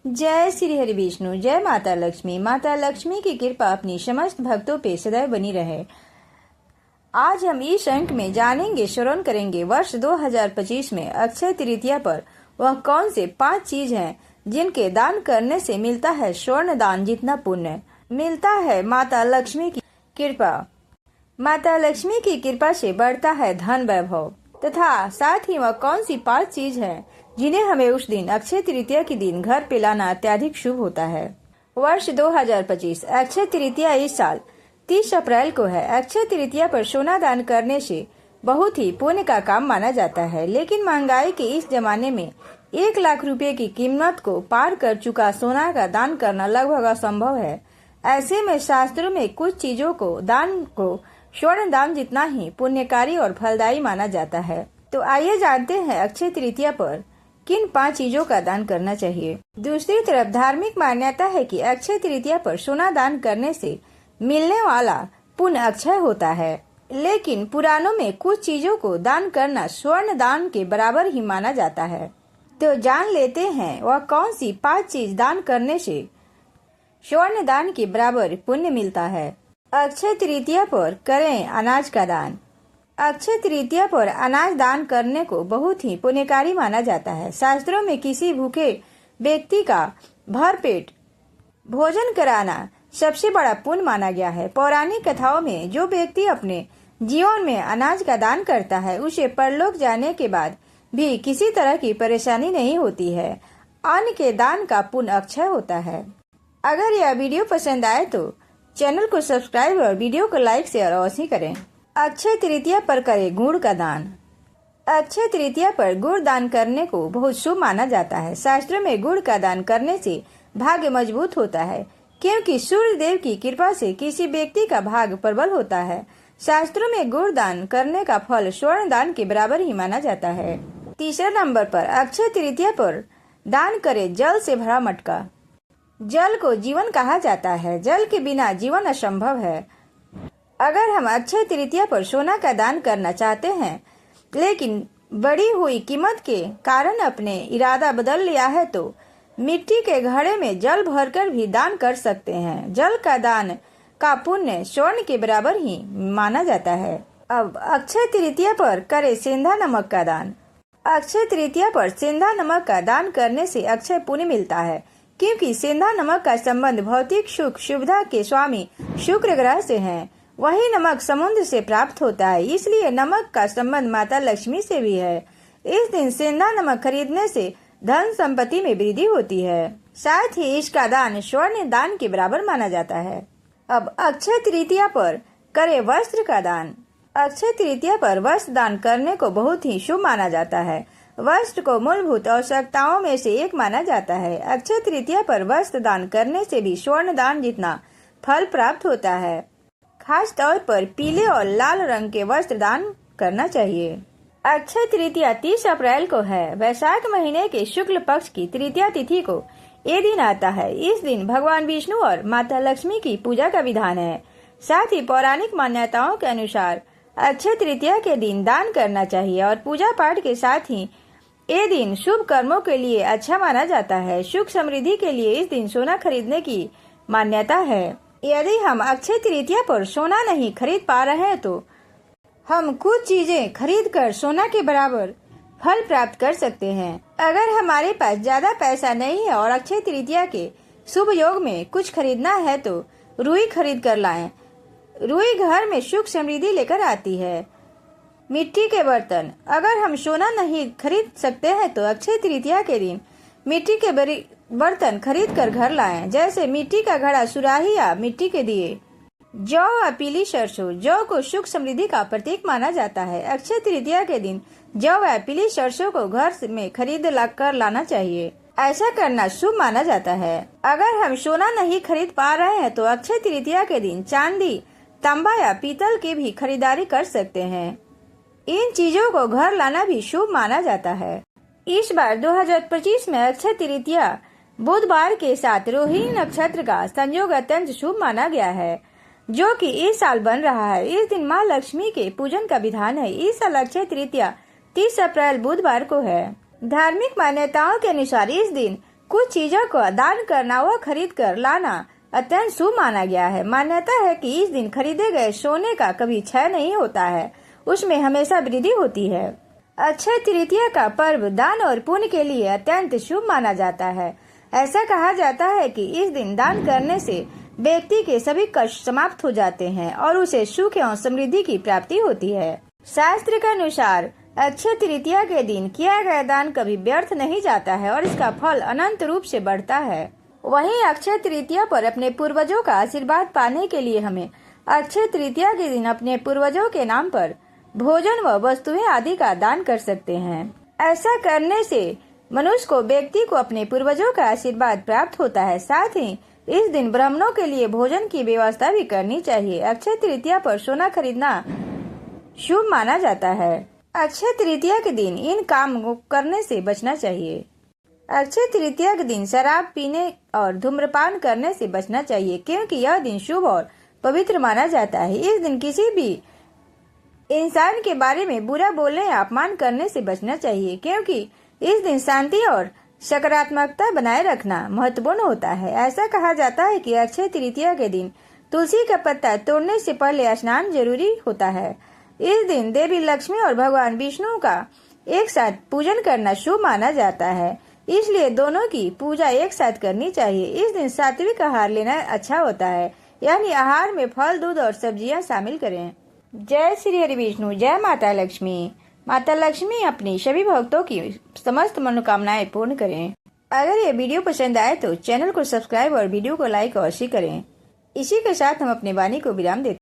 जय श्री हरि विष्णु। जय माता लक्ष्मी। माता लक्ष्मी की कृपा अपनी समस्त भक्तों पे सदैव बनी रहे। आज हम इस अंक में जानेंगे, श्रवण करेंगे वर्ष 2025 में अक्षय तृतीया पर वह कौन से 5 चीज हैं जिनके दान करने से मिलता है स्वर्ण दान जितना पुण्य, मिलता है माता लक्ष्मी की कृपा। माता लक्ष्मी की कृपा से बढ़ता है धन वैभव, तथा साथ ही वह कौन सी 5 चीज है जिन्हें हमें उस दिन अक्षय तृतीया के दिन घर पे लाना अत्यधिक शुभ होता है। वर्ष 2025 अक्षय तृतीया इस साल 30 अप्रैल को है। अक्षय तृतीया पर सोना दान करने से बहुत ही पुण्य का काम माना जाता है, लेकिन महंगाई के इस जमाने में 1 लाख रुपए की कीमत को पार कर चुका सोना का दान करना लगभग असंभव है। ऐसे में शास्त्रों में कुछ चीजों को दान को स्वर्ण दान जितना ही पुण्यकारी और फलदायी माना जाता है। तो आइए जानते हैं अक्षय तृतीया पर किन 5 चीजों का दान करना चाहिए। दूसरी तरफ धार्मिक मान्यता है कि अक्षय तृतीया पर सोना दान करने से मिलने वाला पुण्य अक्षय होता है, लेकिन पुराणों में कुछ चीजों को दान करना स्वर्ण दान के बराबर ही माना जाता है। तो जान लेते हैं वह कौन सी 5 चीज दान करने से स्वर्ण दान के बराबर पुण्य मिलता है। अक्षय तृतीया पर करें अनाज का दान। अक्षय तृतीया पर अनाज दान करने को बहुत ही पुण्यकारी माना जाता है। शास्त्रों में किसी भूखे व्यक्ति का भरपेट भोजन कराना सबसे बड़ा पुण्य माना गया है। पौराणिक कथाओं में जो व्यक्ति अपने जीवन में अनाज का दान करता है उसे परलोक जाने के बाद भी किसी तरह की परेशानी नहीं होती है। अन्न के दान का पुण्य अक्षय होता है। अगर यह वीडियो पसंद आए तो चैनल को सब्सक्राइब और वीडियो को लाइक शेयर अवश्य करें। अक्षय तृतीया पर करें गुड़ का दान। अक्षय तृतीया पर गुड़ दान करने को बहुत शुभ माना जाता है। शास्त्रों में गुड़ का दान करने से भाग्य मजबूत होता है, क्योंकि सूर्य देव की कृपा से किसी व्यक्ति का भाग्य प्रबल होता है। शास्त्रों में गुड़ दान करने का फल स्वर्ण दान के बराबर ही माना जाता है। तीसरे नंबर पर अक्षय तृतीया पर दान करें जल से भरा मटका। जल को जीवन कहा जाता है। जल के बिना जीवन असंभव है। अगर हम अक्षय तृतीया पर सोना का दान करना चाहते हैं, लेकिन बढ़ी हुई कीमत के कारण अपने इरादा बदल लिया है, तो मिट्टी के घड़े में जल भरकर भी दान कर सकते हैं। जल का दान का पुण्य स्वर्ण के बराबर ही माना जाता है। अब अक्षय तृतीया पर करें सेंधा नमक का दान। अक्षय तृतीया पर सेंधा नमक का दान करने से अक्षय पुण्य मिलता है, क्योंकि सेंधा नमक का संबंध भौतिक सुख सुविधा के स्वामी शुक्र ग्रह से है। वही नमक समुद्र से प्राप्त होता है, इसलिए नमक का संबंध माता लक्ष्मी से भी है। इस दिन सेंधा नमक खरीदने से धन संपत्ति में वृद्धि होती है। साथ ही इसका दान स्वर्ण दान के बराबर माना जाता है। अब अक्षय तृतीया पर करें वस्त्र का दान। अक्षय तृतीया पर वस्त्र दान करने को बहुत ही शुभ माना जाता है। वस्त्र को मूलभूत आवश्यकताओं में से एक माना जाता है। अक्षय तृतीया पर वस्त्र दान करने से भी स्वर्ण दान जितना फल प्राप्त होता है। खास तौर पर पीले और लाल रंग के वस्त्र दान करना चाहिए। अक्षय तृतीया 30 अप्रैल को है। वैशाख महीने के शुक्ल पक्ष की तृतीया तिथि को ये दिन आता है। इस दिन भगवान विष्णु और माता लक्ष्मी की पूजा का विधान है। साथ ही पौराणिक मान्यताओं के अनुसार अक्षय तृतीया के दिन दान करना चाहिए और पूजा पाठ के साथ ही ये दिन शुभ कर्मों के लिए अच्छा माना जाता है। सुख समृद्धि के लिए इस दिन सोना खरीदने की मान्यता है। यदि हम अक्षय तृतीया पर सोना नहीं खरीद पा रहे हैं तो हम कुछ चीजें खरीद कर सोना के बराबर फल प्राप्त कर सकते हैं। अगर हमारे पास ज्यादा पैसा नहीं है और अक्षय तृतीया के शुभ योग में कुछ खरीदना है तो रुई खरीद कर लाएं। रुई घर में सुख समृद्धि लेकर आती है। मिट्टी के बर्तन, अगर हम सोना नहीं खरीद सकते हैं तो अक्षय तृतीया के दिन मिट्टी के बर्तन खरीद कर घर लाएं, जैसे मिट्टी का घड़ा, सुराही या मिट्टी के दिए। जौ व पीली सरसों, जौ को सुख समृद्धि का प्रतीक माना जाता है। अक्षय तृतीया के दिन जौ व पीली सरसों को घर में खरीद कर लाना चाहिए। ऐसा करना शुभ माना जाता है। अगर हम सोना नहीं खरीद पा रहे हैं तो अक्षय तृतीया के दिन चांदी, तांबा या पीतल की भी खरीदारी कर सकते हैं। इन चीजों को घर लाना भी शुभ माना जाता है। इस बार 2025 में अक्षय तृतीया बुधवार के साथ रोहिणी नक्षत्र का संयोग अत्यंत शुभ माना गया है, जो कि इस साल बन रहा है। इस दिन माँ लक्ष्मी के पूजन का विधान है। इस साल अक्षय तृतीया 30 अप्रैल बुधवार को है। धार्मिक मान्यताओं के अनुसार इस दिन कुछ चीजों को दान करना व खरीद कर लाना अत्यंत शुभ माना गया है। मान्यता है कि इस दिन खरीदे गए सोने का कभी क्षय नहीं होता है, उसमें हमेशा वृद्धि होती है। अक्षय तृतीया का पर्व दान और पुण्य के लिए अत्यंत शुभ माना जाता है। ऐसा कहा जाता है कि इस दिन दान करने से व्यक्ति के सभी कष्ट समाप्त हो जाते हैं और उसे सुख एवं समृद्धि की प्राप्ति होती है। शास्त्र के अनुसार अक्षय तृतीया के दिन किया गया दान कभी व्यर्थ नहीं जाता है और इसका फल अनंत रूप से बढ़ता है। वहीं अक्षय तृतीया पर अपने पूर्वजों का आशीर्वाद पाने के लिए हमें अक्षय तृतीया के दिन अपने पूर्वजों के नाम पर भोजन व वस्तुएं आदि का दान कर सकते हैं। ऐसा करने से मनुष्य को व्यक्ति को अपने पूर्वजों का आशीर्वाद प्राप्त होता है। साथ ही इस दिन ब्राह्मणों के लिए भोजन की व्यवस्था भी करनी चाहिए। अक्षय तृतीया पर सोना खरीदना शुभ माना जाता है। अक्षय तृतीया के दिन इन काम को करने से बचना चाहिए। अक्षय तृतीया के दिन शराब पीने और धूम्रपान करने से बचना चाहिए, क्योंकि यह दिन शुभ और पवित्र माना जाता है। इस दिन किसी भी इंसान के बारे में बुरा बोलने या अपमान करने से बचना चाहिए, क्योंकि इस दिन शांति और सकारात्मकता बनाए रखना महत्वपूर्ण होता है। ऐसा कहा जाता है कि अक्षय तृतीया के दिन तुलसी का पत्ता तोड़ने से पहले स्नान जरूरी होता है। इस दिन देवी लक्ष्मी और भगवान विष्णु का एक साथ पूजन करना शुभ माना जाता है, इसलिए दोनों की पूजा एक साथ करनी चाहिए। इस दिन सात्विक आहार लेना अच्छा होता है, यानी आहार में फल, दूध और सब्जियां शामिल करें। जय श्री हरि विष्णु, जय माता लक्ष्मी। माता लक्ष्मी अपनी सभी भक्तों की समस्त मनोकामनाएं पूर्ण करें। अगर ये वीडियो पसंद आए तो चैनल को सब्सक्राइब और वीडियो को लाइक अवश्य करें। इसी के साथ हम अपने वाणी को विराम देते हैं।